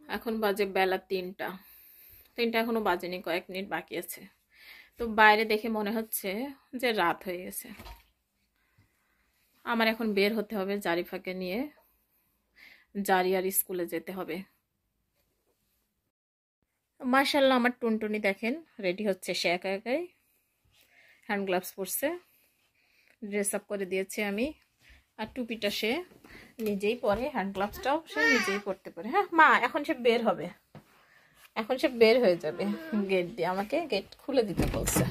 এখন বাজে বেলা 3টা এখনো বাজেনি, কয়েক মিনিট বাকি আছে। তো বাইরে দেখে মনে হচ্ছে যে রাত হয়ে গেছে। আমার এখন বের হতে হবে জারিফাকে নিয়ে, জারিয়ার স্কুলে যেতে হবে। মাশাআল্লাহ আমার টুনটুনি দেখেন রেডি হচ্ছে, সে একা একাই হ্যান্ড গ্লাভস পরছে, ড্রেস আপ করে দিয়েছি আমি, আর টুপিটা সে নিজেই পরে, হ্যান্ড গ্লাভসটাও সে নিজেই পরতে পারে। হ্যাঁ মা, এখন সে বের হবে, এখন সে বের হয়ে যাবে গেট দিয়ে, আমাকে গেট খুলে দিতে বলছে।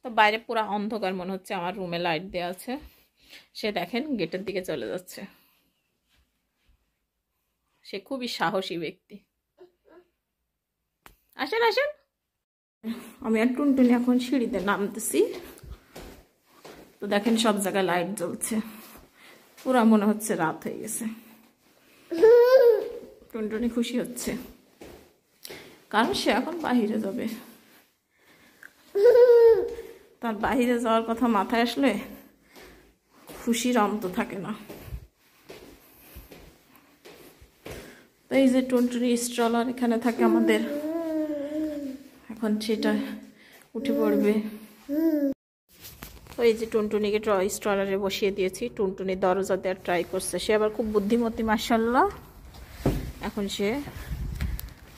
তো বাইরে পুরো অন্ধকার মনে হচ্ছে, আমার রুমে লাইট দেওয়া আছে। সে দেখেন গেটের দিকে চলে যাচ্ছে। সে খুবই সাহসী ব্যক্তি। আসেন আসেন। আমি আর টুনটুনি এখন সিঁড়িতে নামতেছি। তো দেখেন সব জায়গায় লাইট জ্বলছে, পুরা মনে হচ্ছে রাত হয়ে গেছে। টুনটুনি খুশি হচ্ছে কারণ সে এখন বাহিরে যাবে। তার বাহিরে যাওয়ার কথা মাথায় আসলে খুশির অন্ত থাকে না। তো এই যে টুনটুনি স্ট্রলার এখানে থাকে আমাদের, এখন সেটা উঠে পড়বে। তো এই যে টুনটুনিকে স্ট্রলারে বসিয়ে দিয়েছি। টুনটুনি দরজা দেওয়ার ট্রাই করছে, সে আবার খুব বুদ্ধিমতী মাশাআল্লাহ। এখন সে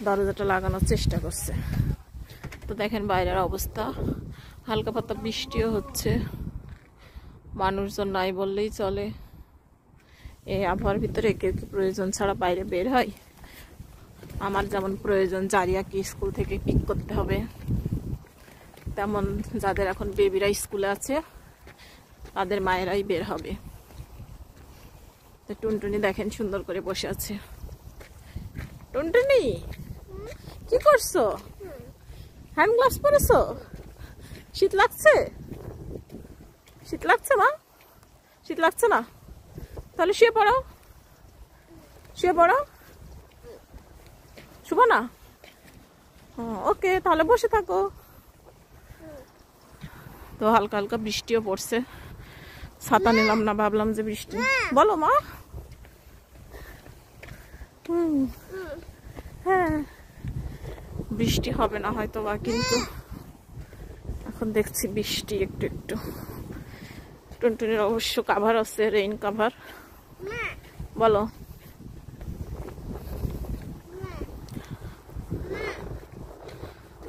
দরজাটা লাগানোর চেষ্টা করছে। তো দেখেন বাইরের অবস্থা, হালকা পাতলা বৃষ্টিও হচ্ছে, মানুষজন নাই বললেই চলে। এই আবহাওয়ার ভিতরে কেউ কি প্রয়োজন ছাড়া বাইরে বের হয়? আমার যেমন প্রয়োজন জারিয়াকে স্কুল থেকে পিক করতে হবে, তেমন যাদের এখন বেবিরা স্কুলে আছে তাদের মায়েরাই বের হবে। তো টুনটুনি দেখেন সুন্দর করে বসে আছে। টুনটুনি কি করছো? হ্যান্ড গ্লাভস পরেছো? শীত লাগছে? শীত লাগছে মা? শীত লাগছে না? তাহলে শুয়ে পড়ো, শুয়ে পড়ো। শুভ না? ওকে, তাহলে বসে থাকো। তো হালকা হালকা বৃষ্টিও পড়ছে, ছাতা নিলাম না, ভাবলাম যে বৃষ্টি। বলো মা। হ্যাঁ বৃষ্টি হবে না হয়তো বা, কিন্তু এখন দেখছি বৃষ্টি একটু একটু। টুনটুনির অবশ্য কাভার আছে, রেইন কাভার। বলো।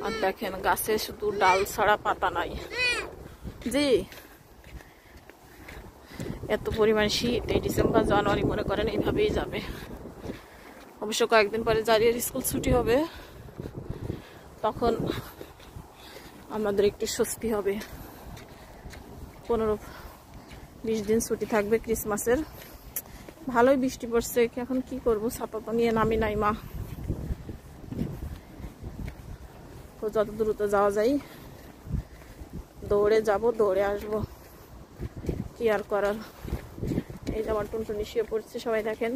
আর দেখেন গাছে শুধু ডাল ছাড়া পাতা নাই। জি, এত পরিমাণ শীত, এই ডিসেম্বর জানুয়ারি মনে করেন এইভাবেই যাবে। অবশ্য কয়েকদিন পরে জারিয়ার স্কুল ছুটি হবে, তখন আমাদের একটু স্বস্তি হবে। 15-20 দিন ছুটি থাকবে ক্রিসমাসের। ভালোই বৃষ্টি পড়ছে, এখন কি করব, ছাতা তো নিয়ে নামি নাই মা। তো যত দ্রুত যাওয়া যায় দৌড়ে যাব, দৌড়ে আসব, কি আর করার। এই যে আমার টুনটুনি শুয়ে পড়ছে, সবাই দেখেন।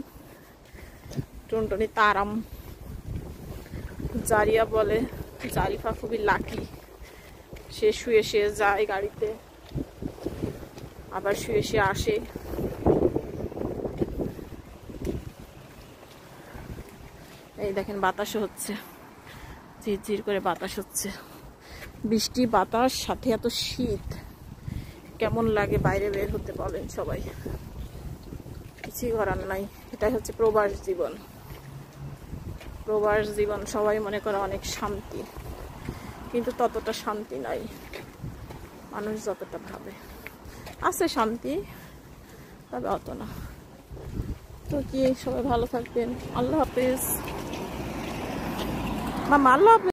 টুনটুনি তারাম। জারিয়া বলে জারিফা খুবই লাকি, সে শুয়ে শুয়ে যায় গাড়িতে, আবার শুয়ে শুয়ে আসে। এই দেখেন বাতাসও হচ্ছে, ঝিরঝির করে বাতাস হচ্ছে। বৃষ্টি বাতাস সাথে এত শীত, কেমন লাগে বাইরে বের হতে বলেন সবাই। কিছুই করার নাই, এটাই হচ্ছে প্রবাস জীবন। প্রবাস জীবন সবাই মনে করে অনেক শান্তি, কিন্তু ততটা শান্তি নাই মানুষ যতটা ভাবে। আছে শান্তি, তবে অত না। তো কি, সবাই ভালো থাকবেন। আল্লাহ হাফেজ মামা, আল্লাহ হাফেজ।